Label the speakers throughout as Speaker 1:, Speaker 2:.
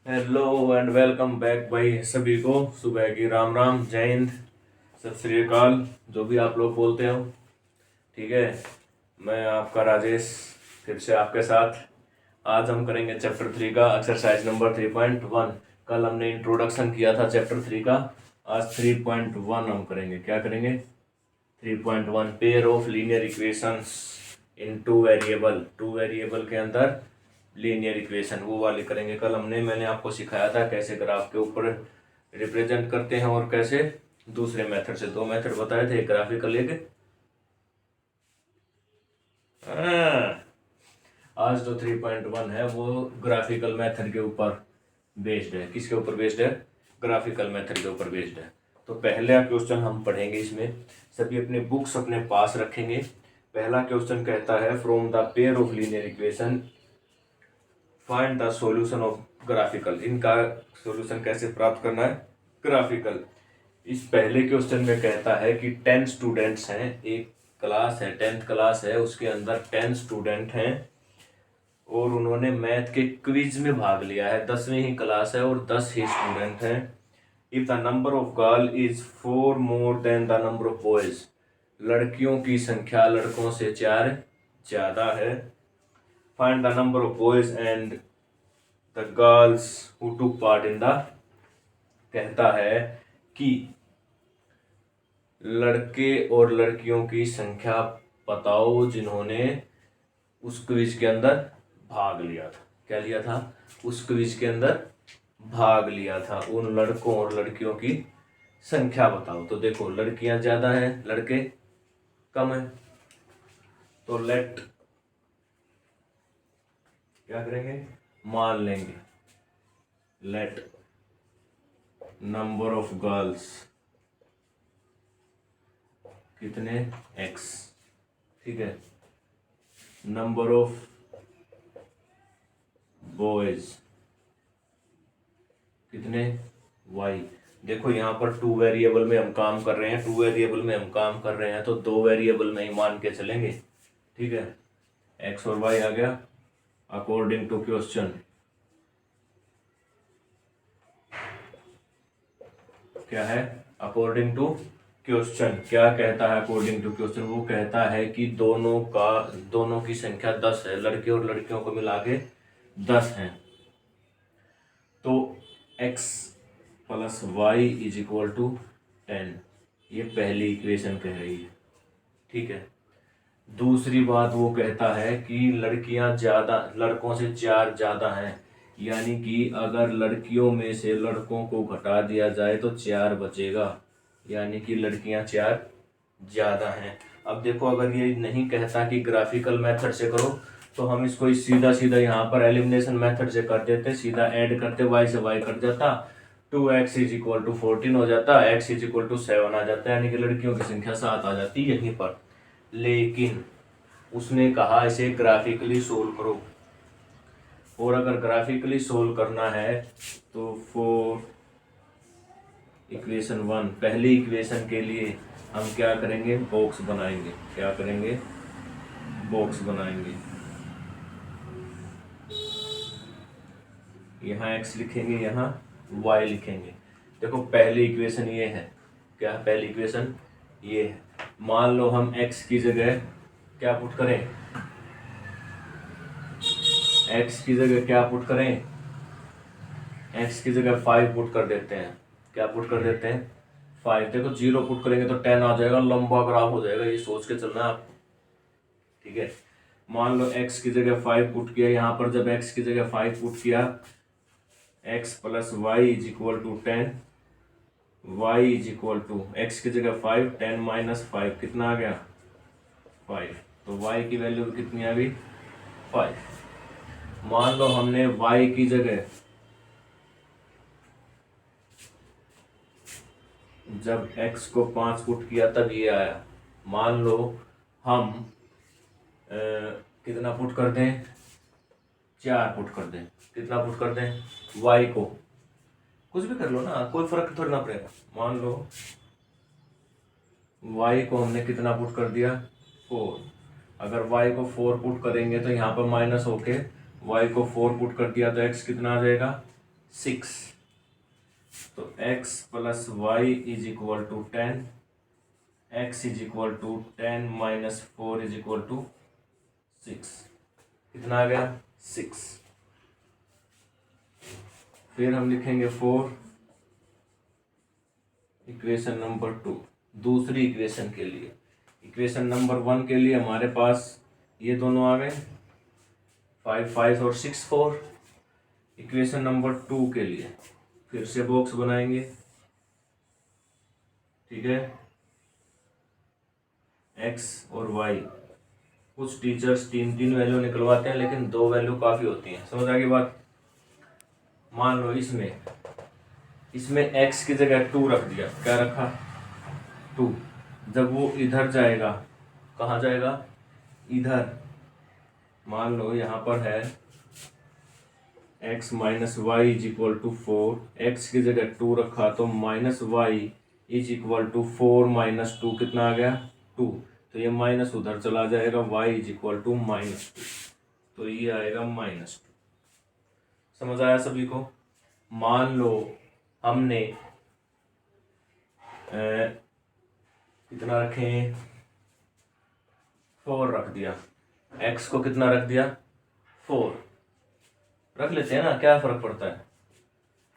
Speaker 1: Hello and welcome back भाई सभी को। सुबह की राम राम, जय हिंद, सत श्री अकाल, जो भी आप लोग बोलते हो। ठीक है, मैं आपका राजेश फिर से आपके साथ। आज हम करेंगे चैप्टर 3 का एक्सरसाइज नंबर 3.1। कल हमने इंट्रोडक्शन किया था चैप्टर 3 का। आज 3.1 हम करेंगे। क्या करेंगे? 3.1 pair of linear equations in two variable के अंदर लीनियर इक्वेशन वो वाली करेंगे। कल मैंने आपको सिखाया था कैसे ग्राफ के ऊपर रिप्रेजेंट करते हैं और कैसे दूसरे मेथड से। दो मेथड बताए थे, ग्राफिकल एक। हाँ, आज जो 3.1 है वो ग्राफिकल मेथड के ऊपर बेस्ड है। किसके ऊपर बेस्ड है? ग्राफिकल मेथड के ऊपर बेस्ड है। तो पहला क्वेश्चन हम पढ़ेंगे। इसमें सभी अपने बुक्स अपने पास रखेंगे। पहला क्वेश्चन कहता है from the pair of linear equation find the solution of graphical. इनका सॉल्यूशन कैसे प्राप्त करना है? ग्राफिकल। इस पहले क्वेश्चन में कहता है कि 10 स्टूडेंट्स हैं, एक क्लास है, 10th क्लास है, उसके अंदर 10 स्टूडेंट हैं और उन्होंने मैथ के क्विज में भाग लिया है। 10वीं ही क्लास है और 10 ही स्टूडेंट हैं। If the number of girl is 4 more than the number of boys, लड़कियों की संख्या लड़कों से 4 ज्यादा है। Find the number of boys and the girls who took part in the, कहता है कि लड़के और लड़कियों की संख्या बताओ जिन्होंने उस क्विज के अंदर भाग लिया था। क्या लिया था? उस क्विज के अंदर भाग लिया था। उन लड़कों और लड़कियों की संख्या बताओ। तो देखो, लड़कियां ज्यादा हैं, लड़के कम हैं। तो लेट, क्या करेंगे? मान लेंगे लेट नंबर ऑफ गर्ल्स कितने? x। ठीक है, नंबर ऑफ बॉयज कितने? y। देखो यहाँ पर टू वेरिएबल में हम काम कर रहे हैं, तो दो वेरिएबल में ही मान के चलेंगे। ठीक है, x और y आ गया अकॉर्डिंग टू क्वेश्चन। क्या है? According to question. क्या कहता है अकॉर्डिंग टू क्वेश्चन? वो कहता है कि दोनों की संख्या 10 है, लड़के और लड़कियों को मिला के 10 हैं। तो x plus y is equal to 10, ये पहली इक्वेशन कह रही है। ठीक है, दूसरी बात वो कहता है कि लड़कियां ज्यादा, लड़कों से 4 ज्यादा हैं, यानी कि अगर लड़कियों में से लड़कों को घटा दिया जाए तो 4 बचेगा, यानी कि लड़कियां 4 ज्यादा हैं। अब देखो, अगर ये नहीं कहता कि ग्राफिकल मेथड से करो तो हम इसको सीधा सीधा यहाँ पर एलिमिनेशन मेथड से कर देते, सीधा ऐड करते, y से y कट जाता, 2x इज इक्वल टू 14 हो जाता, x इज इक्वल टू 7 आ जाता, यानी कि लड़कियों की संख्या 7 आ जाती यहीं पर। लेकिन उसने कहा इसे ग्राफिकली सोल्व करो, और अगर ग्राफिकली सोल्व करना है तो फॉर इक्वेशन 1, पहली इक्वेशन के लिए हम क्या करेंगे? बॉक्स बनाएंगे। क्या करेंगे? बॉक्स बनाएंगे। यहाँ x लिखेंगे, यहाँ y लिखेंगे। देखो, पहली इक्वेशन ये है। क्या पहली इक्वेशन? ये है। मान लो हम x की जगह क्या पुट करें? x की जगह क्या पुट करें? x की जगह 5 पुट कर देते हैं। क्या पुट कर देते हैं? 5। देखो, 0 पुट करेंगे तो 10 आ जाएगा, लंबा ग्राफ हो जाएगा, ये सोच के चलना है आपको। ठीक है, मान लो x की जगह 5 पुट किया। यहाँ पर जब x की जगह 5 पुट किया, x plus y is equal to 10, y is equal to x की जगह 5, 10 माइनस 5 कितना आ गया? 5। तो y की वैल्यू कितनी आ गई? 5। मान लो हमने y की जगह, जब x को 5 पुट किया तब ये आया। मान लो हम कितना पुट कर दें? 4 पुट कर दें। कितना पुट कर दें? y को, कुछ भी कर लो ना, कोई फर्क थोड़ी ना पड़ेगा। मान लो y को हमने कितना पुट कर दिया? 4। अगर y को 4 पुट करेंगे तो यहाँ पर माइनस होके y को 4 पुट कर दिया तो x कितना आ जाएगा? 6। तो x plus y is equal to 10, x is equal to 10 minus 4 is equal to 6। कितना आ गया? 6। फिर हम लिखेंगे 4 इक्वेशन नंबर 2 दूसरी इक्वेशन के लिए। इक्वेशन नंबर 1 के लिए हमारे पास ये दोनों आ गए 5 5 और 6 4। इक्वेशन नंबर 2 के लिए फिर से बॉक्स बनाएंगे, ठीक है। x और y, कुछ टीचर्स 3 वैल्यू निकलवाते हैं लेकिन 2 वैल्यू काफ़ी होती हैं। समझ आ गई बात? मान लो इसमें x की जगह 2 रख दिया। क्या रखा? 2। जब वो इधर जाएगा, कहाँ जाएगा? इधर। मान लो यहाँ पर है x minus y is equal to 4, x की जगह 2 रखा तो minus y is equal to 4 minus 2 कितना आ गया? 2। तो ये माइनस उधर चला जाएगा, y इज इक्वल टू -2, तो ये आएगा -2। समझ आया सभी को? मान लो हमने कितना रखें? 4 रख दिया। x को कितना रख दिया? 4 रख लेते हैं ना, क्या फर्क पड़ता है।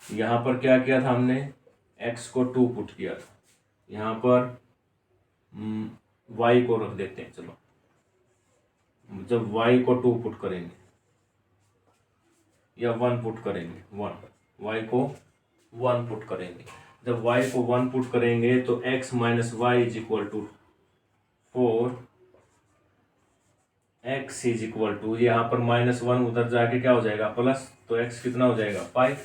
Speaker 1: यहाँ पर क्या किया था हमने? x को 2 पुट किया था। यहाँ पर y को रख देते हैं। चलो, जब y को 2 पुट करेंगे या 1 पुट करेंगे, 1, y को 1 पुट करेंगे। जब y को 1 पुट करेंगे तो x minus y is equal to 4, x is equal to, यहाँ पर -1 उधर जाके क्या हो जाएगा? प्लस। तो x कितना हो जाएगा? 5।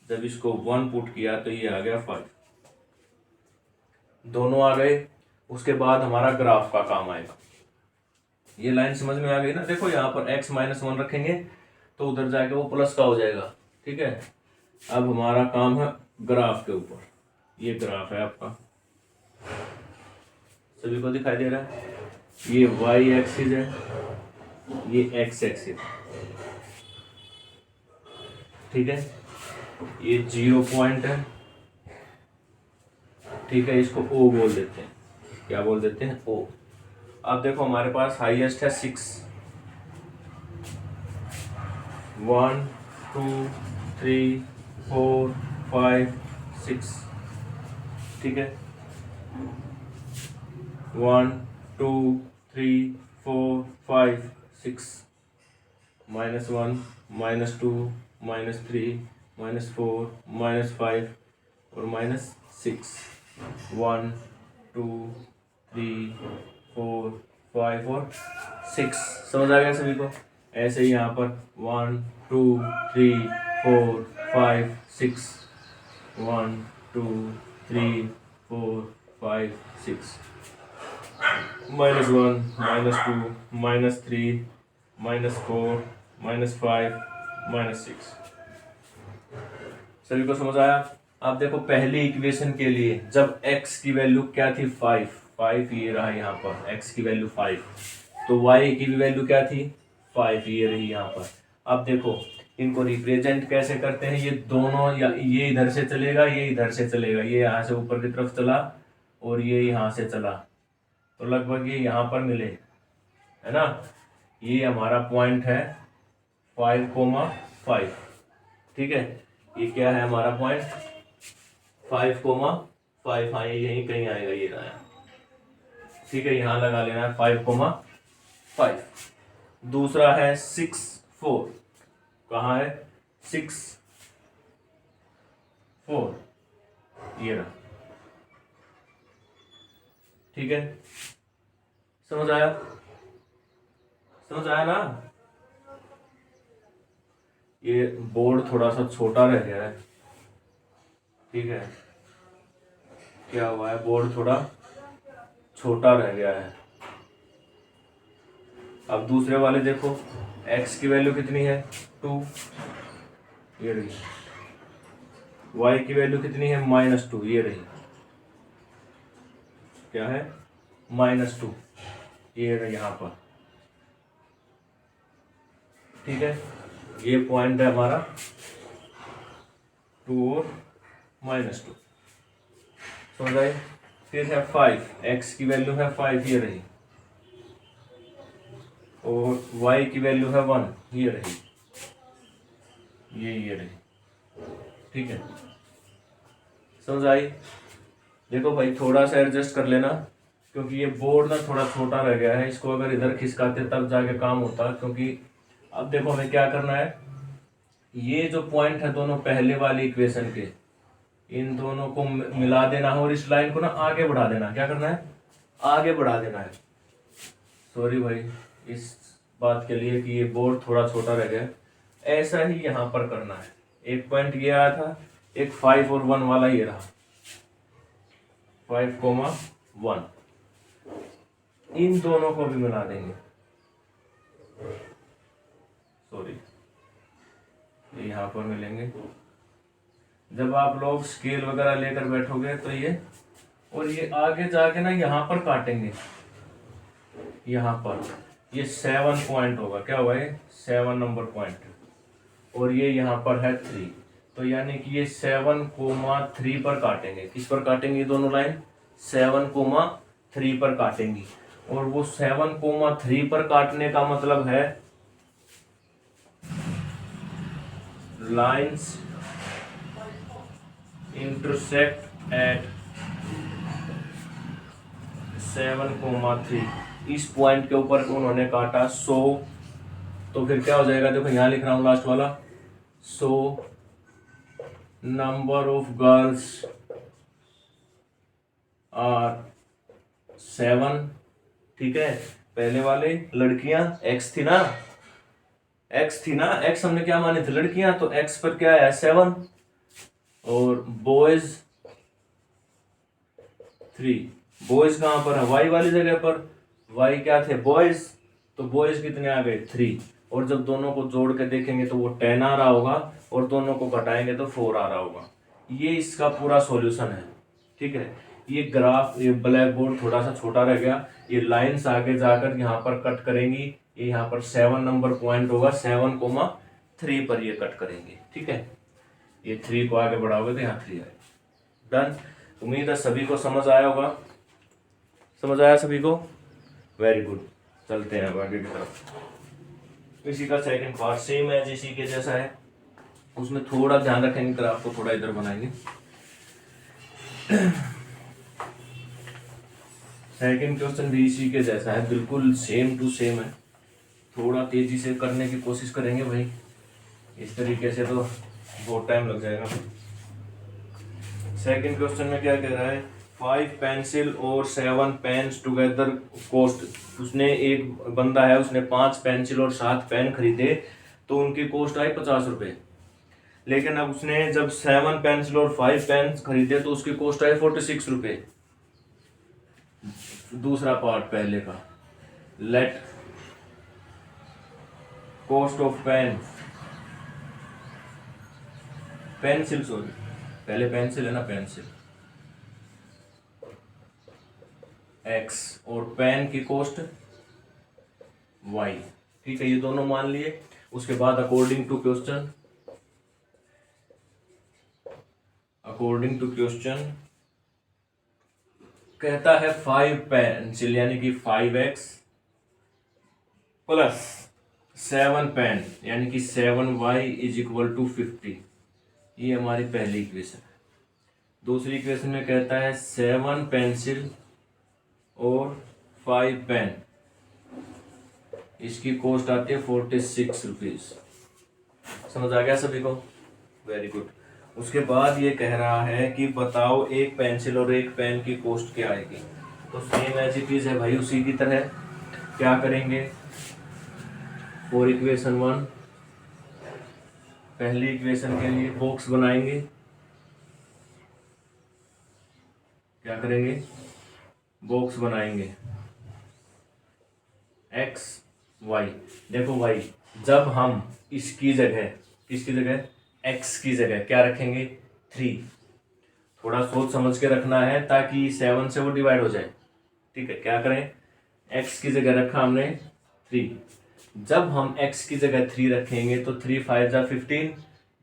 Speaker 1: जब इसको 1 पुट किया तो ये आ गया 5। दोनों आ गए। उसके बाद हमारा ग्राफ का काम आएगा। ये लाइन समझ में आ गई ना? देखो यहाँ पर x -1 रखेंगे तो उधर जाके वो प्लस का हो जाएगा, ठीक है। अब हमारा काम है ग्राफ के ऊपर। ये ग्राफ है आपका, सभी को दिखाई दे रहा है? ये y एक्सिस है, ये x एक्सिस, ठीक है। ये 0 पॉइंट है, ठीक है। इसको O बोल देते हैं। क्या बोल देते हैं? O। अब देखो हमारे पास हाईएस्ट है 6, 1 2 3 4 5 6, ठीक है। 1 2 3 4 5 6, -1 -2 -3 -4 -5 और -6। 1 2 3 4 5 और 6। समझ आ गया सभी को? ऐसे ही यहाँ पर 1 2 3 4 5 6, 1 2 3 4 5 6, -1 -2 -3 -4 -5 -6। सभी को समझ आया? अब देखो पहली इक्वेशन के लिए जब x की वैल्यू क्या थी? 5 ये रहा यहाँ पर, x की वैल्यू 5, तो y की भी वैल्यू क्या थी? 5 ये रही यहाँ पर। अब देखो इनको रिप्रेजेंट कैसे करते हैं? ये दोनों, या ये इधर से चलेगा, ये इधर से चलेगा, ये यहाँ से ऊपर की तरफ चला और ये यहाँ से चला, तो लगभग ये यहाँ पर मिले, है ना। ये हमारा पॉइंट है 5,5, ठीक है। ये क्या है हमारा पॉइंट? 5,5। हाँ, ये यहीं कहीं आएगा, ये रहा है, ठीक है। यहाँ लगा लेना है 5,5। दूसरा है 6 4। कहाँ है? 6 4, ये रहा, ठीक है। समझ आया? समझ आया ना? ये बोर्ड थोड़ा सा छोटा रह गया है, ठीक है। क्या हुआ है? बोर्ड थोड़ा छोटा रह गया है। अब दूसरे वाले देखो, x की वैल्यू कितनी है? 2, ये रही। y की वैल्यू कितनी है? -2, ये रही। क्या है? -2, ये रही यहाँ पर, ठीक है। ये पॉइंट है हमारा 2 और -2, समझ आए। फिर है 5, x की वैल्यू है 5, ये रही, और y की वैल्यू है 1, ये रही, ये रही, ठीक है, समझ आई। देखो भाई थोड़ा सा एडजस्ट कर लेना, क्योंकि ये बोर्ड ना थोड़ा छोटा रह गया है, इसको अगर इधर खिसकाते तब जाके काम होता। क्योंकि अब देखो हमें क्या करना है, ये जो पॉइंट है दोनों पहले वाली इक्वेशन के, इन दोनों को मिला देना है और इस लाइन को ना आगे बढ़ा देना। क्या करना है, आगे बढ़ा देना है। सॉरी भाई इस बात के लिए कि ये बोर्ड थोड़ा छोटा रह गया। ऐसा ही यहाँ पर करना है, एक पॉइंट ये आया था, एक 5 और 1 वाला ये रहा, 5,1, इन दोनों को भी मिला देंगे। सॉरी, ये यहाँ पर मिलेंगे। जब आप लोग स्केल वगैरह लेकर बैठोगे तो ये, और ये आगे जाके ना यहाँ पर काटेंगे, यहाँ पर ये 7 पॉइंट होगा। क्या हुआ ये 7 नंबर पॉइंट, और ये यहाँ पर है 3, तो यानी कि ये 7,3 पर काटेंगे। किस पर काटेंगे, ये दोनों लाइन 7,3 पर काटेंगी। और वो 7,3 पर काटने का मतलब है लाइंस इंटरसेक्ट एट 7,3, इस पॉइंट के ऊपर उन्होंने काटा 100। तो फिर क्या हो जाएगा, देखो यहाँ लिख रहा हूँ लास्ट वाला, 100 नंबर ऑफ गर्ल्स आर 7, ठीक है। पहले वाले लड़कियां x थी ना, x हमने क्या माने थे, लड़कियां, तो x पर क्या है 7, और बॉयज 3, बॉयज कहां पर है, y वाली जगह पर, y क्या थे बॉयज, तो बॉयज कितने आ गए 3, और जब दोनों को जोड़ के देखेंगे तो वो 10 आ रहा होगा, और दोनों को घटाएंगे तो 4 आ रहा होगा। ये इसका पूरा सॉल्यूशन है, ठीक है। ये ग्राफ, ये ब्लैक बोर्ड थोड़ा सा छोटा रह गया, ये लाइंस आगे जाकर यहाँ पर कट करेंगी, ये यहाँ पर 7 नंबर पॉइंट होगा, 7,3 पर ये कट करेंगे, ठीक है। ये 3 को आगे बढ़ाओगे तो यहाँ 3 आएगा। डन। उम्मीद है सभी को समझ आया होगा, समझ आया सभी को, वेरी गुड। चलते हैं अब आगे की तरफ। इसी का सेकंड पार्ट सेम है इसी के जैसा है, उसमें थोड़ा ध्यान रखेंगे, ग्राफ को थोड़ा इधर बनाएंगे। सेकंड क्वेश्चन भी इसी के जैसा है, बिल्कुल सेम टू सेम है। थोड़ा तेजी से करने की कोशिश करेंगे भाई, इस तरीके से तो बहुत टाइम लग जाएगा। सेकंड क्वेश्चन में क्या कह रहा है, 5 पेंसिल और 7 पेन्स टुगेदर कॉस्ट। उसने, एक बंदा है, उसने 5 पेंसिल और 7 पेन खरीदे, तो उनकी कॉस्ट आई 50 रुपये। लेकिन अब उसने जब 7 पेंसिल और 5 पेन खरीदे तो उसकी कॉस्ट आई 46 रुपये। दूसरा पार्ट पहले का, let cost of pencil, sorry पहले पेंसिल है ना, पेंसिल x और पेन की कॉस्ट y, ठीक है। ये दोनों मान लिए। उसके बाद अकॉर्डिंग टू क्वेश्चन कहता है 5 पेंसिल यानी कि 5x प्लस 7 पेन यानी कि 7y इज इक्वल टू 50। ये हमारी पहली इक्वेशन है। दूसरी इक्वेशन में कहता है 7 पेंसिल और 5 पेन, इसकी कॉस्ट आती है 46 रुपीज। समझ आ गया सभी को, वेरी गुड। उसके बाद ये कह रहा है कि बताओ एक पेंसिल और एक पेन की कॉस्ट क्या आएगी। तो सेम एज इट इज है भाई, उसी की तरह क्या करेंगे, फॉर इक्वेशन 1 पहली इक्वेशन के लिए बॉक्स बनाएंगे। क्या करेंगे, बॉक्स बनाएंगे x y। देखो भाई, जब हम इसकी जगह, किसकी जगह, x की जगह क्या रखेंगे 3, थोड़ा सोच समझ के रखना है ताकि 7 से वो डिवाइड हो जाए, ठीक है। क्या करें, x की जगह रखा हमने 3, जब हम x की जगह 3 रखेंगे तो 3 5 जा 15,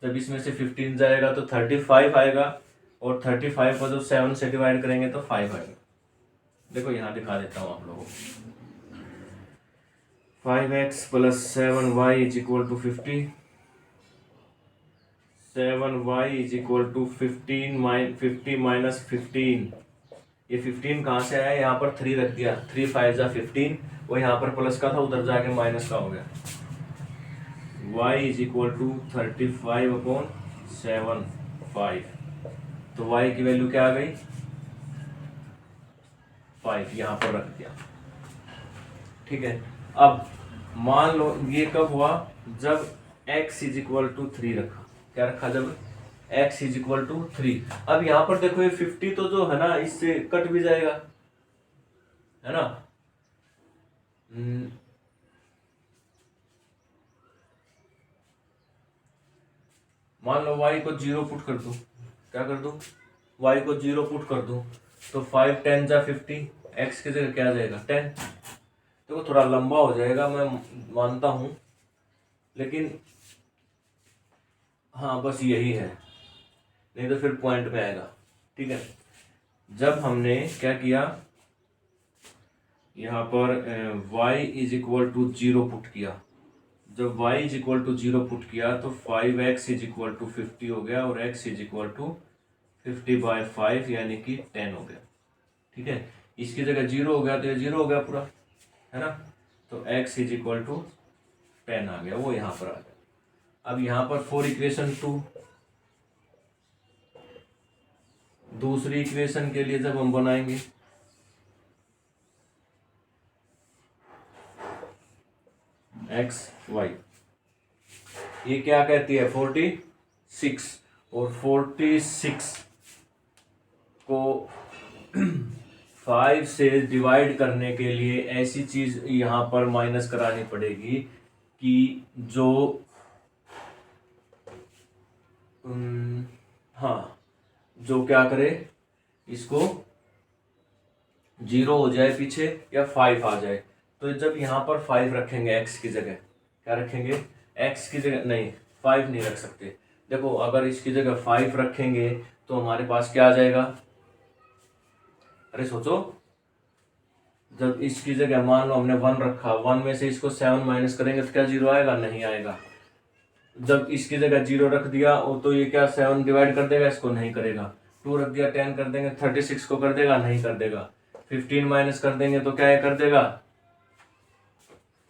Speaker 1: जब इसमें से 15 जाएगा तो 35 आएगा, और 35 को जब 7 से डिवाइड करेंगे तो 5 आएगा। देखो यहाँ दिखा देता हूँ आप लोगों को। 5x + 7y is equal to 50, 7y is equal to 50 minus 15। ये 15 कहाँ से आया, यहाँ पर 3 रख दिया, 3 5 जा 15, वो यहाँ पर प्लस का था, उधर जाके माइनस का हो गया। y इज इक्वल टू 35/7 तो y की वैल्यू क्या आ गई, 5, यहाँ पर रख दिया। ठीक है, अब मान लो ये कब हुआ, जब x इज इक्वल टू 3 रखा। क्या रखा, जब x इज इक्वल टू 3। अब यहाँ पर देखो ये 50 तो जो है ना इससे कट भी जाएगा, है ना। मान लो y को 0 पुट कर दूं, क्या कर दूं, y को 0 पुट कर दूं, तो 5 10 जा 50, x की जगह क्या आ जाएगा 10। देखो थोड़ा लंबा हो जाएगा, मैं मानता हूं, लेकिन हाँ बस यही है, नहीं तो फिर पॉइंट में आएगा। ठीक है, जब हमने क्या किया, यहाँ पर y is equal to 0 put किया, जब y is equal to 0 put किया तो 5x इज इक्वल टू 50 हो गया, और x इज इक्वल टू 50/5 यानी कि 10 हो गया। ठीक है, इसकी जगह 0 हो गया तो ये 0 हो गया पूरा, है ना। तो x इज इक्वल टू 10 आ गया, वो यहाँ पर आ गया। अब यहाँ पर फॉर इक्वेशन 2, दूसरी इक्वेशन के लिए जब हम बनाएंगे, x y, ये क्या कहती है 46, और 46 को 5 से डिवाइड करने के लिए ऐसी चीज यहाँ पर माइनस करानी पड़ेगी कि जो हाँ, जो क्या करे, इसको 0 हो जाए पीछे या 5 आ जाए। तो जब यहाँ पर 5 रखेंगे x की जगह, क्या रखेंगे, x की जगह नहीं 5 नहीं रख सकते। देखो अगर इसकी जगह 5 रखेंगे तो हमारे पास क्या आ जाएगा, अरे सोचो, जब इसकी जगह मान लो हमने 1 रखा, 1 में से इसको 7 माइनस करेंगे तो क्या 0 आएगा, नहीं आएगा। जब इसकी जगह 0 रख दिया तो ये क्या 7 डिवाइड कर देगा, इसको नहीं करेगा। 2 रख दिया 10 कर देंगे, 36 को कर देगा, नहीं कर देगा। 15 माइनस कर देंगे तो क्या कर देगा,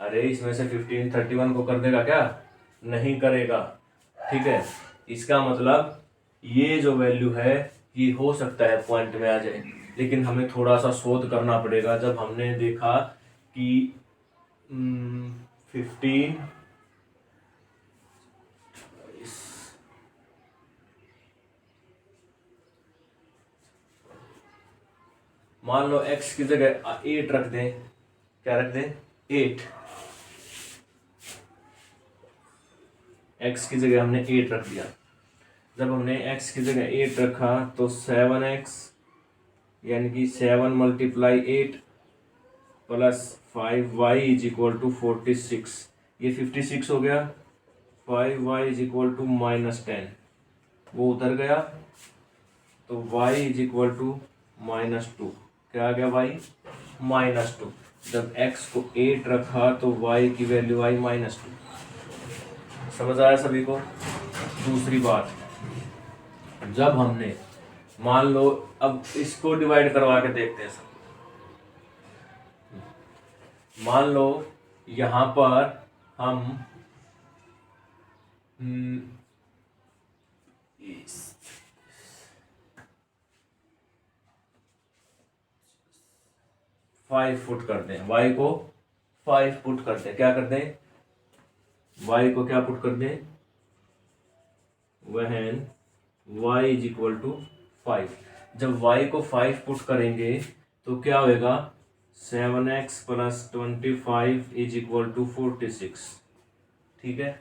Speaker 1: अरे इसमें से 15 31 को कर देगा, क्या नहीं करेगा। ठीक है, इसका मतलब ये जो वैल्यू है ये हो सकता है पॉइंट में आ जाए, लेकिन हमें थोड़ा सा शोध करना पड़ेगा। जब हमने देखा कि 15 मान लो x की जगह 8 रख दें, क्या रख दें 8, x की जगह हमने 8 रख दिया। जब हमने x की जगह 8 रखा तो 7x यानी कि 7 × 8 + 5y इज इक्वल टू 46, ये 56 हो गया। 5y इज इक्वल टू -10, वो उधर गया तो y इज इक्वल टू -2, क्या आ गया y -2। जब x को 8 रखा तो y की वैल्यू आई -2। समझ आया सभी को। दूसरी बात, जब हमने मान लो, अब इसको डिवाइड करवा के देखते हैं सब। मान लो यहाँ पर हम 5 फुट कर दें, y को 5 पुट कर दें, क्या कर दें, y को क्या पुट कर दें, वहन y इज इक्वल टू 5। जब y को 5 पुट करेंगे तो क्या होएगा, 7x + 25 इज इक्वल टू 46। ठीक है,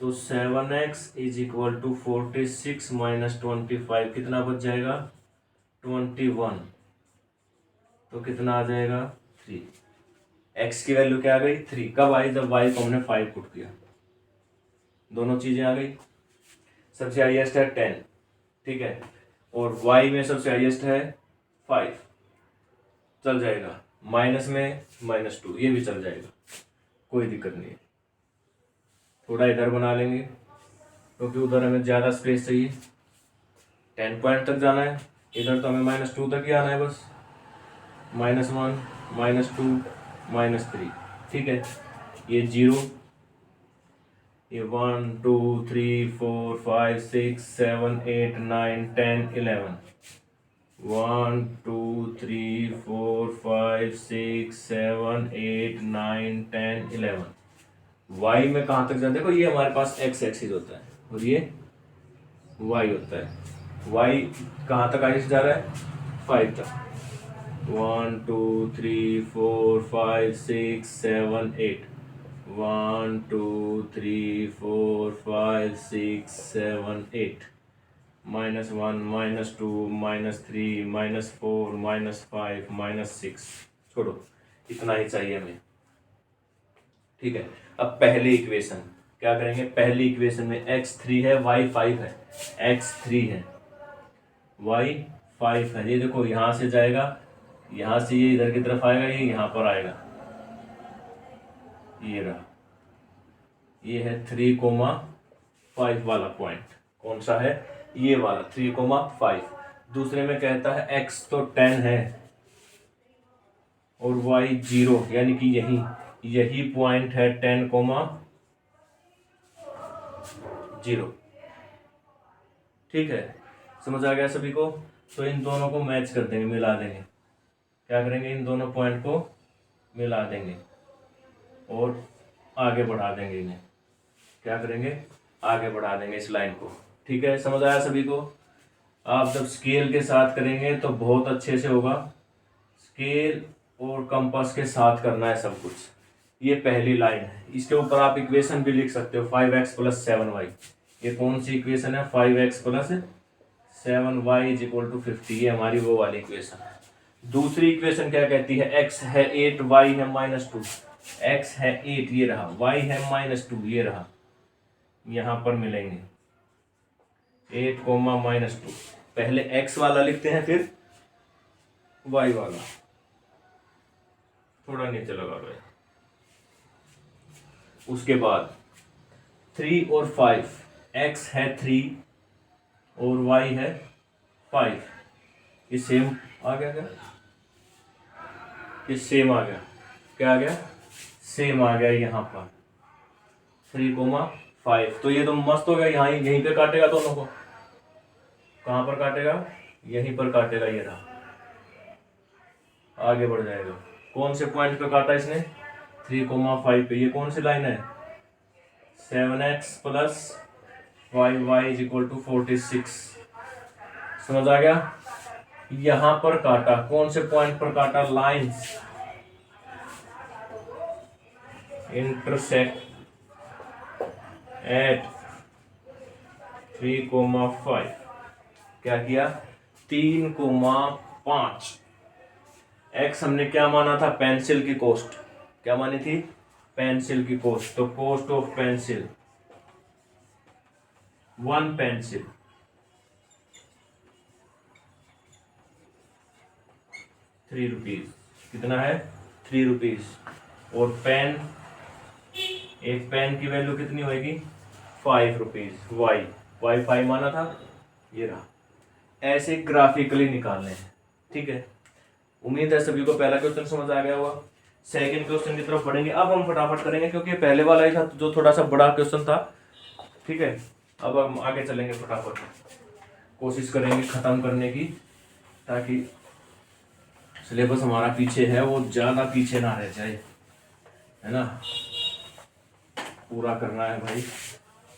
Speaker 1: तो 7x इज इक्वल टू 46 - 25 कितना बच जाएगा, 21। तो कितना आ जाएगा 3। x की वैल्यू क्या आ गई 3, कब आई, जब y को हमने 5 पुट किया। दोनों चीजें आ गई। सबसे हाईएस्ट है 10, ठीक है, और y में सबसे हाईएस्ट है 5, चल जाएगा। माइनस में -2, ये भी चल जाएगा, कोई दिक्कत नहीं है। थोड़ा इधर बना लेंगे क्योंकि उधर हमें ज़्यादा स्पेस चाहिए, 10 पॉइंट तक जाना है, इधर तो हमें -2 तक ही आना है बस, -1 -2 -3, ठीक है। ये 0, ये 1 2 3 4 5 6 7 8 9 10 11, 1 2 3 4 5 6 7 8 9 10 11। y में कहाँ तक जाते, देखो ये हमारे पास x एक्सिस होता है और ये y होता है। y कहाँ तक आगे जा रहा है, 5 तक, 1 2 3 4 5 6 7 8, 1 2 3 4 5 6 7 8, -1 -2 -3 -4 -5 -6, छोड़ो, इतना ही चाहिए हमें, ठीक है। अब पहली इक्वेशन क्या करेंगे, पहली इक्वेशन में x3 है y5 है, x3 है y5 है, ये देखो यहाँ से जाएगा, यहाँ से ये इधर की तरफ आएगा, ये यहाँ पर आएगा, ये रहा, ये है 3,5 वाला पॉइंट। कौन सा है, ये वाला 3,5। दूसरे में कहता है x तो 10 है और y 0, यानी कि यही पॉइंट है 10,0, ठीक है। समझ आ गया सभी को। तो इन दोनों को मैच कर देंगे, मिला देंगे, क्या करेंगे, इन दोनों पॉइंट को मिला देंगे और आगे बढ़ा देंगे इन्हें, क्या करेंगे, आगे बढ़ा देंगे इस लाइन को, ठीक है। समझ आया सभी को। आप जब स्केल के साथ करेंगे तो बहुत अच्छे से होगा, स्केल और कंपास के साथ करना है सब कुछ। ये पहली लाइन है, इसके ऊपर आप इक्वेशन भी लिख सकते हो, 5x + 7y। ये कौन सी इक्वेशन है, 5x + 7y = 50, ये हमारी वो वाली इक्वेशन है। दूसरी इक्वेशन क्या कहती है, x है 8, y है -2, x है 8 ये रहा, y है -2 ये रहा, यहाँ पर मिलेंगे 8, -2। पहले x वाला लिखते हैं फिर y वाला, थोड़ा नीचे लगा लो। उसके बाद 3 और 5, x है 3 और y है 5, ये सेम आ गया, क्या ये सेम आ गया, क्या आ गया, सेम आ गया यहाँ पर 3,5। तो ये तो मस्त हो गया, यहाँ यहीं पे काटेगा दोनों को, कहाँ पर काटेगा, यहीं पर काटेगा, ये रहा, आगे बढ़ जाएगा। कौन से पॉइंट पे काटा इसने, 3,5 पे। ये कौन सी लाइन है, 7x + 5y = 46। समझ आ गया। यहां पर काटा, कौन से पॉइंट पर काटा, लाइंस इंटरसेक्ट एट 3,5। क्या किया, 3,5। x हमने क्या माना था, पेंसिल की कॉस्ट, क्या मानी थी, पेंसिल की कॉस्ट। तो cost of pencil, 1 pencil 3 rupees, कितना है, 3 रुपीज। और पेन, एक पेन की वैल्यू कितनी होगी, 5 रुपीज। y 5 माना था, ये रहा। ऐसे ग्राफिकली निकालने हैं, ठीक है। उम्मीद है सभी को पहला क्वेश्चन समझ आ गया होगा। सेकंड क्वेश्चन की तरफ बढ़ेंगे। अब हम फटाफट करेंगे क्योंकि पहले वाला ही था जो थोड़ा सा बड़ा क्वेश्चन था, ठीक है। अब हम आगे चलेंगे, फटाफट कोशिश करेंगे खत्म करने की, ताकि सिलेबस हमारा पीछे है वो ज़्यादा पीछे ना रह जाए, है ना। पूरा करना है भाई,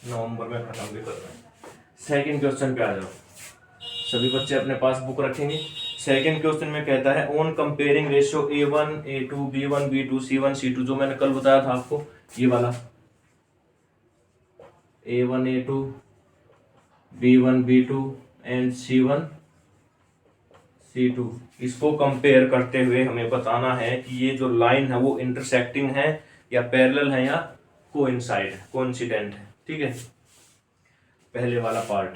Speaker 1: नवंबर में खत्म भी करना है। सेकंड क्वेश्चन पे आ जाओ, सभी बच्चे अपने पास बुक रखेंगे। सेकंड क्वेश्चन में कहता है on comparing ratio A1 A2 B1 B2 C1 C2, जो मैंने कल बताया था आपको, ये वाला A1 A2 B1 B2 and C1 C2, इसको कंपेयर करते हुए हमें बताना है कि ये जो लाइन है वो इंटरसेक्टिंग है या पैरेलल है या कोइंसाइड है, कोइंसिडेंट है, ठीक है। पहले वाला पार्ट,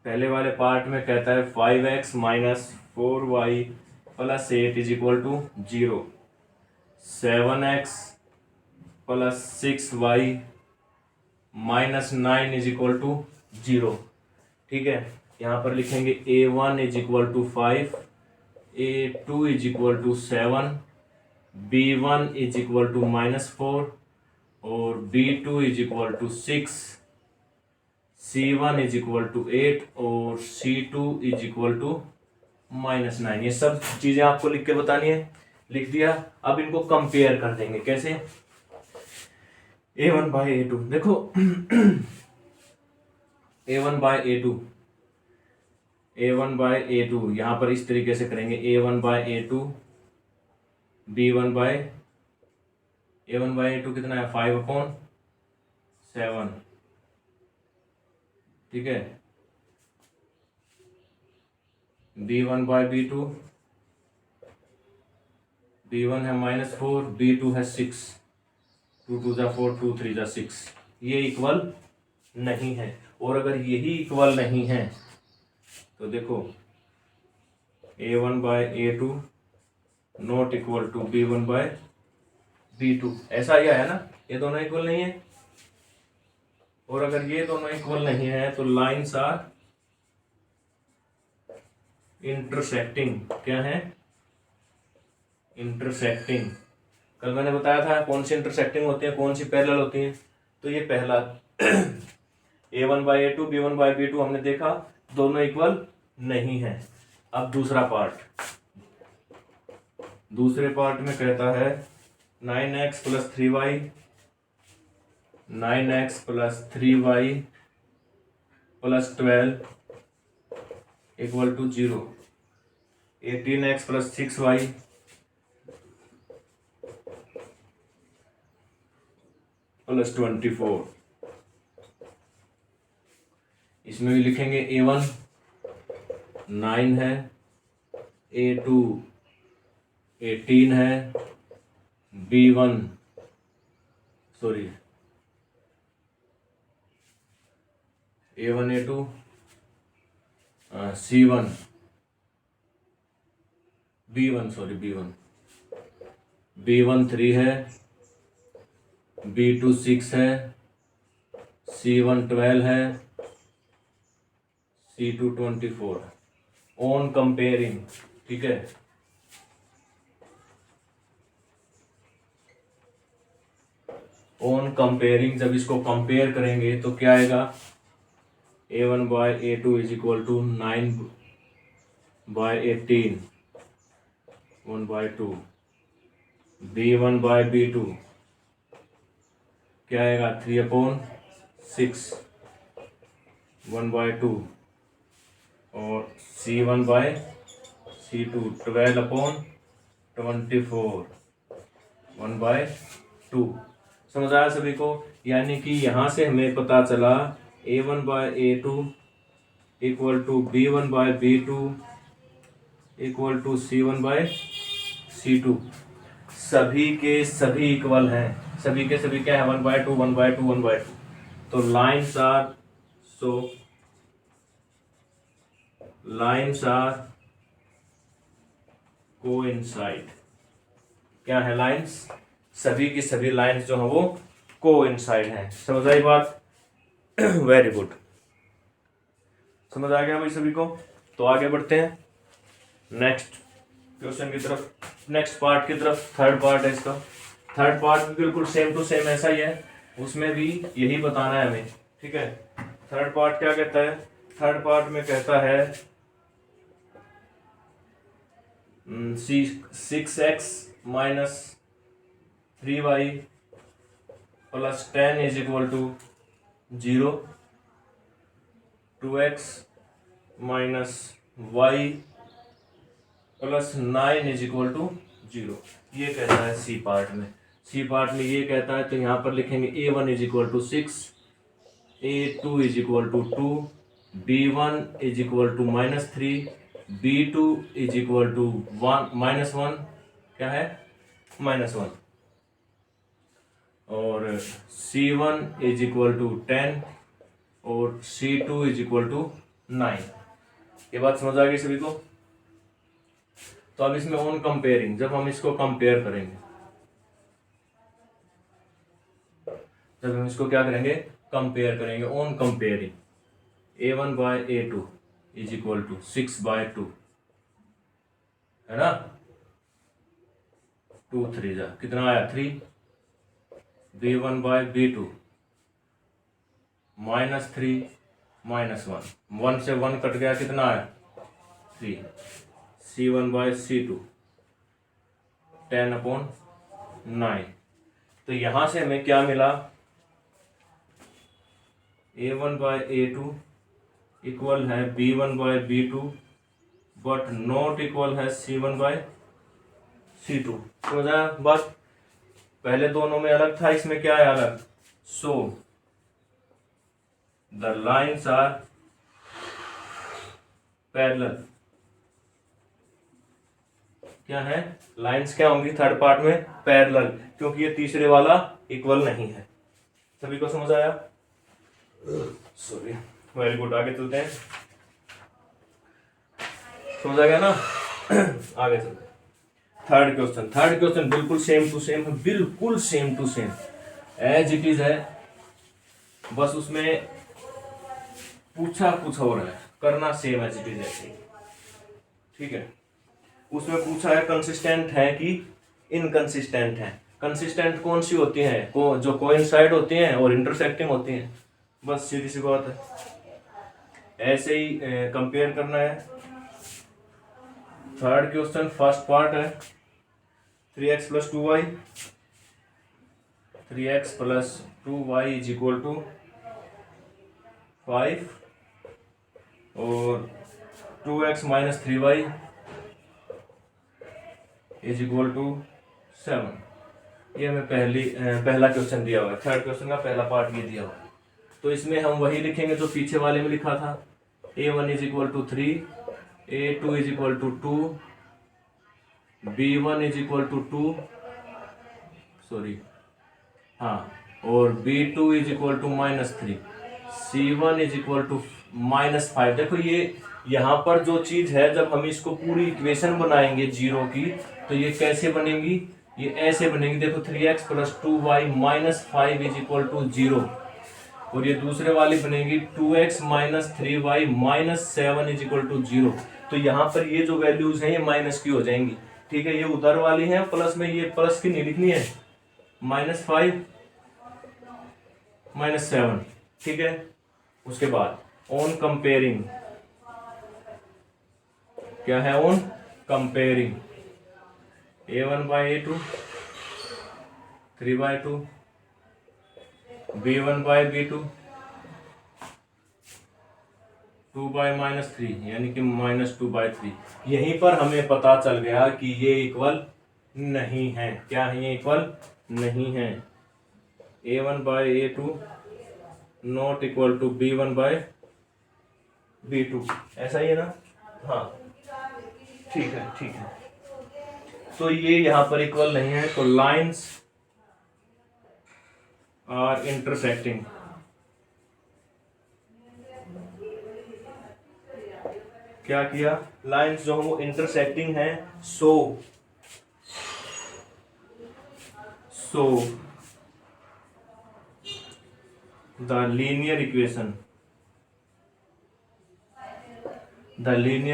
Speaker 1: पहले वाले पार्ट में कहता है 5x minus 4y plus 8 is equal to 0, 7x plus 6y minus 9 is equal to 0। ठीक है, यहाँ पर लिखेंगे a1 is equal to 5, a2 is equal to 7, b1 is equal to -4 और b2 is equal to 6, c1 is equal to 8 और c2 is equal to -9। ये सब चीज़ें आपको लिख के बतानी है, लिख दिया। अब इनको कंपेयर कर देंगे, कैसे? a1 बाय a2, देखो a1 by a2, a1 by a2 यहाँ पर इस तरीके से करेंगे, a1 by a2, b1 bye a1 by a2 कितना है 5/7। ठीक है, b1 बाय b2, b1 है -4, b2 है 6, 2 2 जा 4, 2 3 जा 6, ये इक्वल नहीं है। और अगर यही इक्वल नहीं है तो देखो a1 by a2 not equal to b1 by b2, ऐसा ही है ना, ये दोनों इक्वल नहीं है। और अगर ये दोनों इक्वल नहीं है तो लाइंस आर इंटरसेक्टिंग। क्या है? इंटरसेक्टिंग। कल मैंने बताया था कौन सी इंटरसेक्टिंग होती है, कौन सी पैरेलल होती है। तो ये पहला a1 by a2 b1 by b2 हमने देखा, दोनों इक्वल नहीं है। अब दूसरा पार्ट, दूसरे पार्ट में कहता है 9x plus 3y, 9x plus 3y plus 12 equal to 0, 18x plus 6y plus 24। इसमें भी लिखेंगे a1 9 है, a2 18 है, b1 sorry a1 a2 c1 b1 sorry b1 3 है, b2 6 है, c1 12 है, c2 24। ऑन कंपेयरिंग, ठीक है, ऑन कंपेयरिंग जब इसको कंपेयर करेंगे तो क्या आएगा, a1 by a2 is equal to 9 by 18 1/2, b1 by b2 क्या आएगा 3/6 1/2 और c1 बाय c2 12/24 1/2। समझ आया सभी को? यानी कि यहाँ से हमें पता चला a1 by a2 equal to b1 by b2 equal to c1 by c2। सभी के सभी इक्वल हैं, सभी के सभी क्या है 1/2 1/2 1/2। तो लाइन्स आर कोइंसाइड। क्या है? लाइन्स, सभी की सभी लाइन्स जो है वो कोइंसाइड हैं। समझ आई बात? वेरी गुड, समझ आ गया भाई सभी को? तो आगे बढ़ते हैं नेक्स्ट क्वेश्चन की तरफ, नेक्स्ट पार्ट की तरफ। थर्ड पार्ट है इसका। थर्ड पार्ट भी बिल्कुल सेम टू सेम ऐसा ही है, उसमें भी यही बताना है हमें। ठीक है, थर्ड पार्ट क्या कहता है? थर्ड पार्ट में कहता है 6x minus 3y plus 10 is equal to 0, 2x minus y plus 9 is equal to 0। ये कहता है सी पार्ट में। सी पार्ट में ये कहता है तो यहाँ पर लिखेंगे a1 is equal to 6, a2 is equal to 2, b1 is equal to -3, b2 is equal to -1, क्या है -1, और c1 इज इक्वल टू 10, और C2 इज इक्वल टू 9। ये बात समझ आ गई सभी को। तो अब इसमें ऑन कंपेयरिंग, जब हम इसको कंपेयर करेंगे, जब हम इसको क्या करेंगे, कंपेयर करेंगे, on comparing A1 by A2 is equal to 6/2, है ना। 2 3 जा कितना आया 3। B1 बाय B2 -3 -1, 1 से 1 कट गया, कितना आया 3। C1 by C2 10/9। तो यहां से हमें क्या मिला, A1 बाय A2 इक्वल है B1 by B2 but not equal है C1 बाय C2। समझा बात। पहले दोनों में अलग था, इसमें क्या है अलग। So the lines are parallel. क्या है, लाइंस क्या होंगी थर्ड पार्ट में, पैरेलल, क्योंकि ये तीसरे वाला इक्वल नहीं है। सभी को समझ आया, सॉरी, वेरी गुड। आगे चलते हैं, समझ आ गया ना। आगे चलते हैं, थर्ड क्वेश्चन। थर्ड क्वेश्चन बिल्कुल सेम टू सेम है, बिल्कुल same to same as it is है, बस उसमें पूछा कुछ और है, करना सेम एज इट इज ऐसे, ठीक है। उसमें पूछा है कंसिस्टेंट है कि इनकंसिस्टेंट है। कंसिस्टेंट कौन सी होती है, जो कोइंसाइड होती हैं और इंटरसेक्टिंग होती हैं, बस सीधी सी बात है। ऐसे ही कंपेयर करना है। थर्ड क्वेश्चन फर्स्ट पार्ट है 3x + 2y, 3x + 2y is equal to 5 और 2x - 3y is equal to 7। ये हमें पहला क्वेश्चन दिया हुआ है, थर्ड क्वेश्चन का पहला पार्ट ये दिया हुआ है। तो इसमें हम वही लिखेंगे जो पीछे वाले में लिखा था। A1 is equal to 3, A2 is equal to 2, B1 is equal to 2, sorry हाँ, और B2 is equal to -3, C1 is equal to -5। देखो ये यहाँ पर जो चीज है, जब हम इसको पूरी इक्वेशन बनाएंगे जीरो की, तो ये कैसे बनेगी, ये ऐसे बनेगी। देखो 3x + 2y -5 is equal to 0, और ये दूसरे वाली बनेगी 2x - 3y -7 is equal to 0। तो यहाँ पर ये जो वैल्यूज हैं ये माइनस की हो जाएंगी, ठीक है। ये उधर वाली है प्लस में, ये प्लस की नहीं लिखनी है, -5 -7, ठीक है। उसके बाद ऑन कंपेयरिंग, क्या है on comparing, A1 by A2 3/2, B1 by B2 2/-3, यानी कि -2/3। यहीं पर हमें पता चल गया कि ये इक्वल नहीं है। क्या है, ये इक्वल नहीं है। A1 by A2 not equal to B1 by B2, ऐसा ही है ना। हाँ ठीक है, ठीक है। तो ये यहाँ पर इक्वल नहीं है, तो लाइंस आर इंटरसेक्टिंग। क्या किया, लाइंस जो हम इंटरसेक्टिंग है, so the linear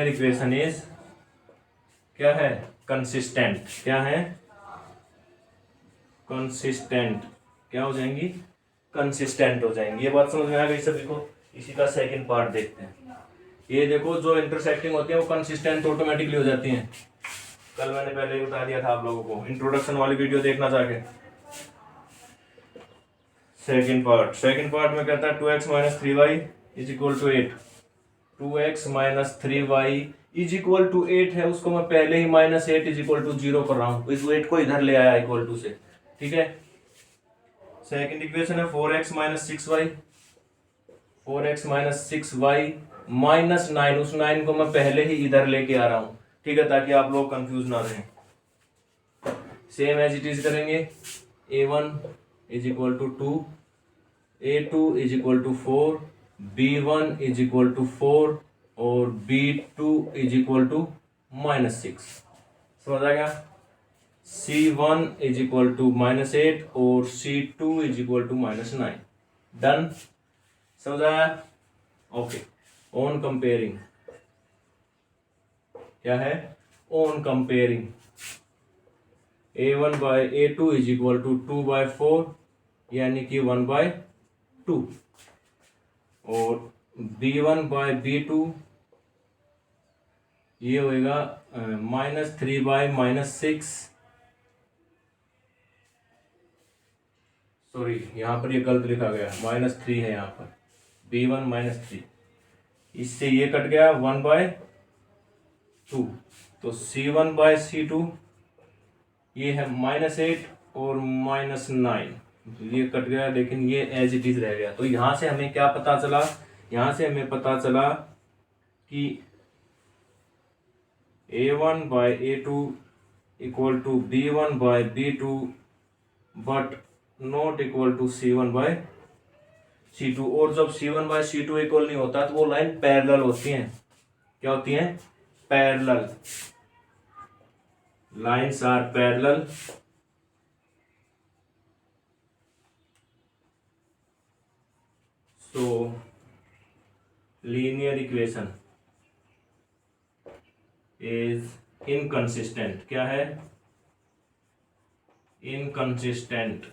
Speaker 1: equation is, क्या है, कंसिस्टेंट। क्या है, कंसिस्टेंट। क्या हो जाएंगी, कंसिस्टेंट हो जाएंगी। ये बात समझ में आ गई सभी को। इसी का सेकंड पार्ट देखते हैं। ये देखो, जो इंटरसेक्टिंग होती है वो कंसिस्टेंट ऑटोमेटिकली हो जाती हैं। कल मैंने पहले ही बता दिया था आप लोगों को, इंट्रोडक्शन वाली वीडियो देखना जाके। सेकंड पार्ट में कहता है 2x - 3y is equal to 8। 2x - 3y is equal to 8 है, उसको मैं पहले ही -8 इज इक्वल टू 0 कर रहा हूँ, इस 8 को इधर ले आया इक्वल टू से, ठीक है। सेकंड इक्वेशन है 4x - 6y, 4x - 6y -9, उस 9 को मैं पहले ही इधर लेके आ रहा हूँ, ठीक है, ताकि आप लोग कंफ्यूज ना रहें। सेम एज इट इज करेंगे। A1 is equal to 2, A2 is equal to 4, B1 is equal to 4 और B2 इज इक्वल टू -6। समझ आ गया? C1 इज इक्वल टू -8 और C2 is equal to -9। Done? समझ आया? ओके। ऑन कंपेयरिंग क्या है? On comparing A1 by A2 is equal to 2/4 यानी कि 1/2 और B1 बाय B2 ये होएगा -3/-6। सॉरी, यहाँ पर ये गलत लिखा गया, -3 है यहाँ पर। B1 -3, इससे ये कट गया 1/2। तो C1/C2 ये है -8 और -9, ये कट गया, लेकिन ये एज इट इज रह गया। तो यहाँ से हमें क्या पता चला? यहाँ से हमें पता चला कि A1/A2 equal to B1/B2 but not equal to C1/C2। और जब C1/C2 इक्वल नहीं होता तो वो लाइन पैरेलल होती हैं। क्या होती हैं? Parallel. Lines are parallel so linear equation is inconsistent। क्या है? इनकंसिस्टेंट,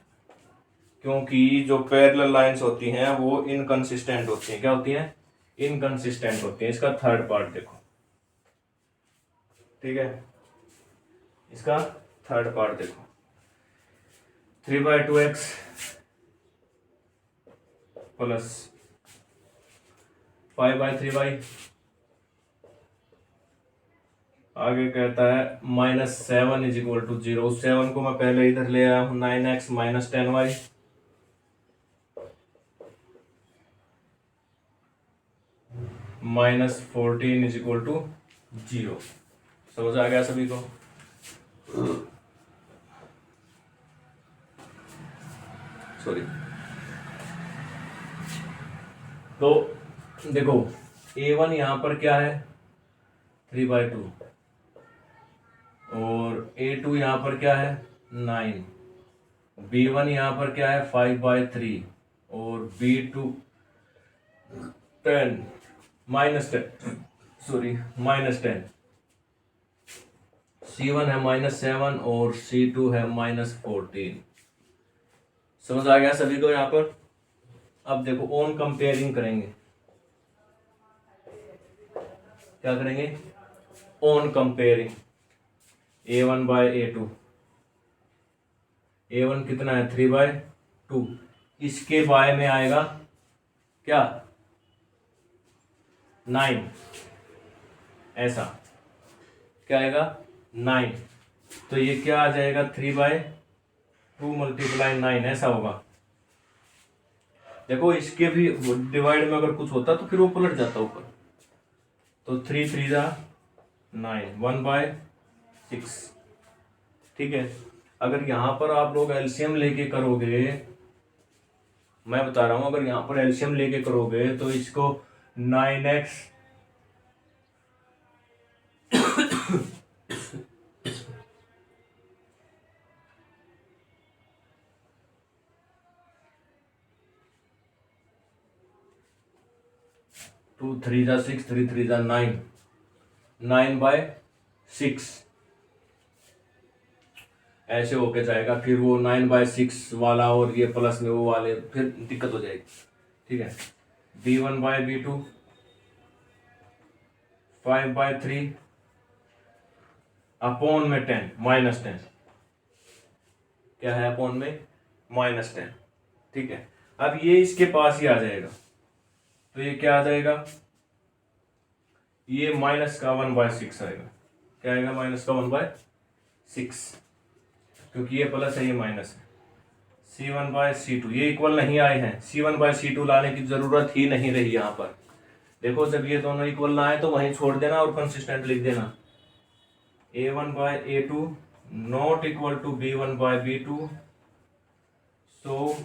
Speaker 1: क्योंकि जो पैरेलल लाइंस होती हैं वो इनकंसिस्टेंट होती हैं। क्या होती हैं? इनकंसिस्टेंट होती हैं। इसका थर्ड पार्ट देखो, ठीक है? इसका थर्ड पार्ट देखो, 3/2x प्लस 5/3y, आगे कहता है -7 इज इक्वल टू 0। 7 को मैं पहले इधर ले आया हूं, 9x -10y -14 is equal to 0। समझ आ गया सभी को? सॉरी। तो देखो A1 यहाँ पर क्या है? 3/2 और A2 यहाँ पर क्या है? 9। B1 यहाँ पर क्या है? 5/3 और B2 10 -10, सॉरी -10। C1 है -7 और C2 है -14। समझ आ गया सभी को यहाँ पर? अब देखो ऑन कंपेयरिंग करेंगे। क्या करेंगे? On comparing A1/A2। A1 कितना है? 3/2। इसके बाय में आएगा क्या? 9। ऐसा क्या आएगा? 9। तो ये क्या आ जाएगा? 3/2 × 9 ऐसा होगा। देखो इसके भी डिवाइड में अगर कुछ होता तो फिर वो पलट जाता ऊपर। तो 3 3 9, 1/6। ठीक है? अगर यहाँ पर आप लोग एलसीएम लेके करोगे, मैं बता रहा हूं, अगर यहाँ पर एलसीएम लेके करोगे तो इसको 9x 2 3 6, 3 3 9, 9/6 ऐसे होके जाएगा। फिर वो 9/6 वाला और ये प्लस में वो वाले, फिर दिक्कत हो जाएगी। ठीक है? B1/B2 5/3 अपॉन में 10 -10। क्या है? अपॉन में -10। ठीक है? अब ये इसके पास ही आ जाएगा, तो ये क्या आ जाएगा? ये -1/6 आएगा। क्या आएगा? -1/6, क्योंकि ये प्लस है ये माइनस है। C1/C2 ये इक्वल नहीं आए हैं। C1/C2 लाने की जरूरत ही नहीं रही यहाँ पर। देखो जब ये दोनों इक्वल ना आए तो वहीं छोड़ देना और कंसिस्टेंट लिख देना। A1/A2 not equal to B1/B2, so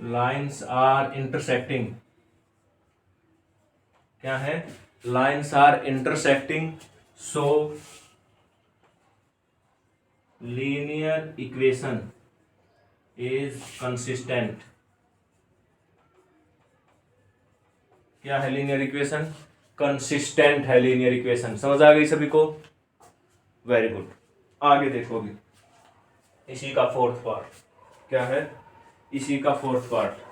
Speaker 1: lines are intersecting, क्या है, lines are intersecting, so linear equation is consistent. क्या है लीनियर इक्वेशन? कंसिस्टेंट है लीनियर इक्वेशन। समझ आ गई सभी को? Very good. आगे देखोगे इसी का फोर्थ पार्ट। क्या है? इसी का फोर्थ पार्ट।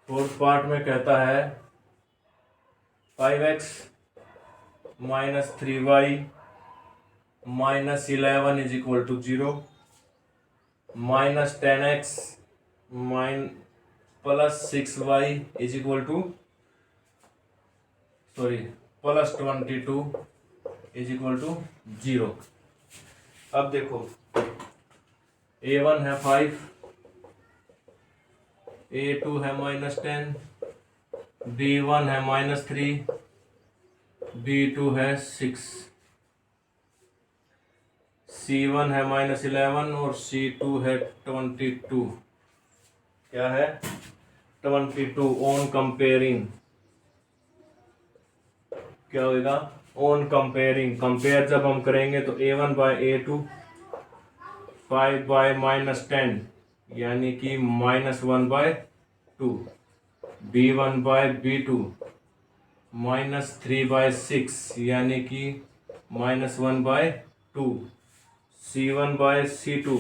Speaker 1: फोर्थ पार्ट में कहता है 5x minus 3y minus 11 is equal to 0, minus 10x plus 6y is equal to plus 22 is equal to 0। अब देखो a1 है 5, a2 है माइनस 10, b1 है माइनस 3, b2 है 6, c1 है माइनस 11 और c2 है 22। क्या है? 22 ऑन कंपेयरिंग। क्या होगा? On comparing. कंपेयर जब हम करेंगे तो a1 by a2 5 bye minus 10 यानी कि minus 1 by 2, b1 by b2 minus 3 by 6 यानी कि minus 1 by 2, c1 by c2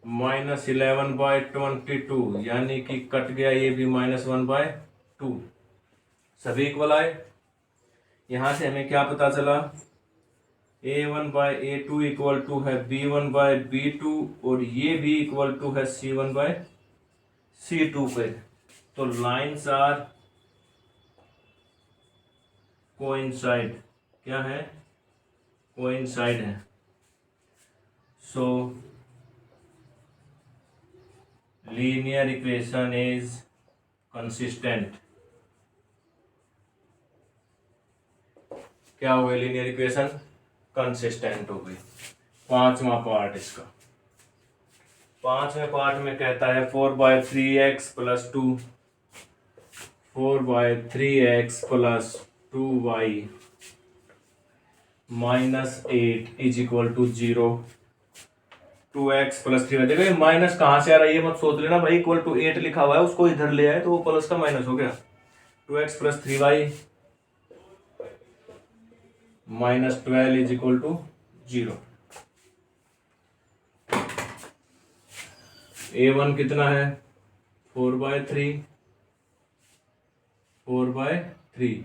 Speaker 1: minus 11 by 22 यानी कि कट गया ये भी माइनस 1 बाय 2। सभी इक्वल आए। यहां से हमें क्या पता चला? a1 by a2 equal to है b1 बाय b2 और ये भी इक्वल टू है c1 बाय c2 पे। तो लाइन्स आर कोइंसाइड। क्या है? कोइंसाइड है। So linear equation is consistent. क्या हो गई? लीनियर इक्वेशन कंसिस्टेंट हो गई। पांचवा पार्ट इसका। पांचवें पार्ट में कहता है 4/3x plus 2, 4/3x plus 2y minus 8 is equal to 0, 2x plus 3y। देखो ये माइनस कहाँ से आ रहा है ये मत सोच लेना भाई, इक्वल टू 8 लिखा हुआ है उसको इधर ले आए तो वो प्लस का माइनस हो गया। 2x plus 3y minus 12 is equal to 0। a1 कितना है? 4/3, 4/3।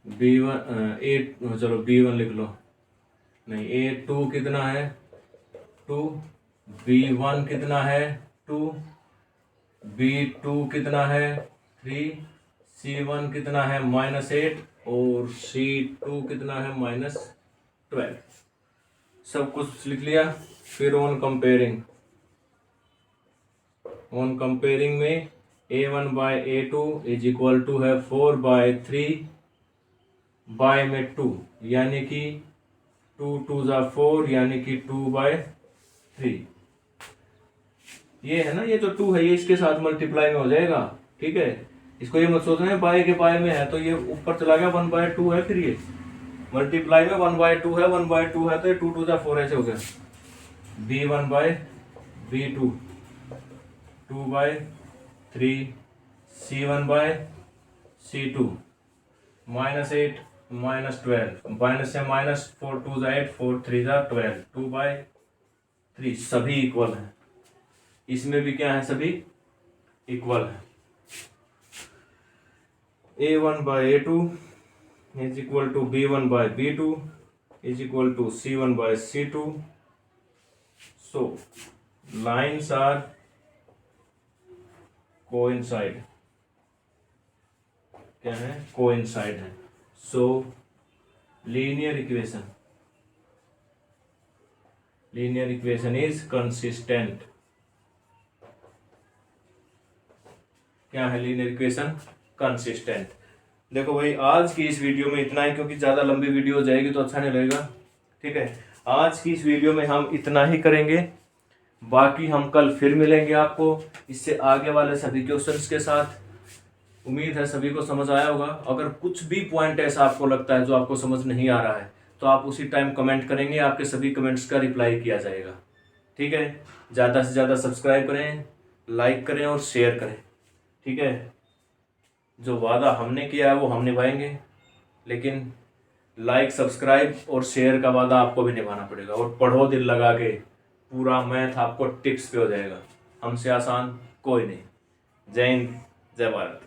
Speaker 1: b1 8, चलो b1 लिख लो, नहीं a2 कितना है? 2, b1 कितना है? 2, b2 कितना है? 3, c1 कितना है? माइनस 8 और c2 कितना है? माइनस 12। सब कुछ लिख लिया। फिर ऑन कंपेयरिंग में a1 by a2 is equal to है 4/3 बाय में 2 यानी कि 2 2 जा 4 यानी कि 2/3। ये है ना, ये तो 2 है, ये इसके साथ मल्टीप्लाई में हो जाएगा। ठीक है, इसको ये मत सोचना है बाय के बाय में है तो ये ऊपर चला गया, 1/2 है, फिर ये मल्टीप्लाई में 1/2 है, 1/2 है तो ये 2 2 जा 4 ऐसे हो गया। b1 by b2 2/3, c1 by c2 minus 8 minus 12, minus से माइनस, 4 2 जा 8, 4 3 जा 12, 2/3। सभी इक्वल है। इसमें भी क्या है? सभी इक्वल है। a1 by a2 is equal to b1 by b2 is equal to c1 by c2। So lines are coincide. क्या है? कोइंसाइड है। So linear equation linear equation is consistent. क्या है लीनियर इक्वेशन? कंसिस्टेंट। देखो भाई आज की इस वीडियो में इतना ही, क्योंकि ज़्यादा लंबी वीडियो हो जाएगी तो अच्छा नहीं लगेगा। ठीक है, आज की इस वीडियो में हम इतना ही करेंगे, बाकी हम कल फिर मिलेंगे आपको इससे आगे वाले सभी क्वेश्चंस के साथ। उम्मीद है सभी को समझ आया होगा। अगर कुछ भी पॉइंट ऐसा आपको लगता है जो आपको समझ नहीं आ रहा है तो आप उसी टाइम कमेंट करेंगे, आपके सभी कमेंट्स का रिप्लाई किया जाएगा। ठीक है, ज़्यादा से ज़्यादा सब्सक्राइब करें, लाइक करें और शेयर करें। ठीक है, जो वादा हमने किया है वो हम निभाएंगे, लेकिन लाइक सब्सक्राइब और शेयर का वादा आपको भी निभाना पड़ेगा। और पढ़ो दिल लगा के, पूरा मैथ आपको टिप्स पे हो जाएगा। हमसे आसान कोई नहीं। जय हिंद, जय भारत।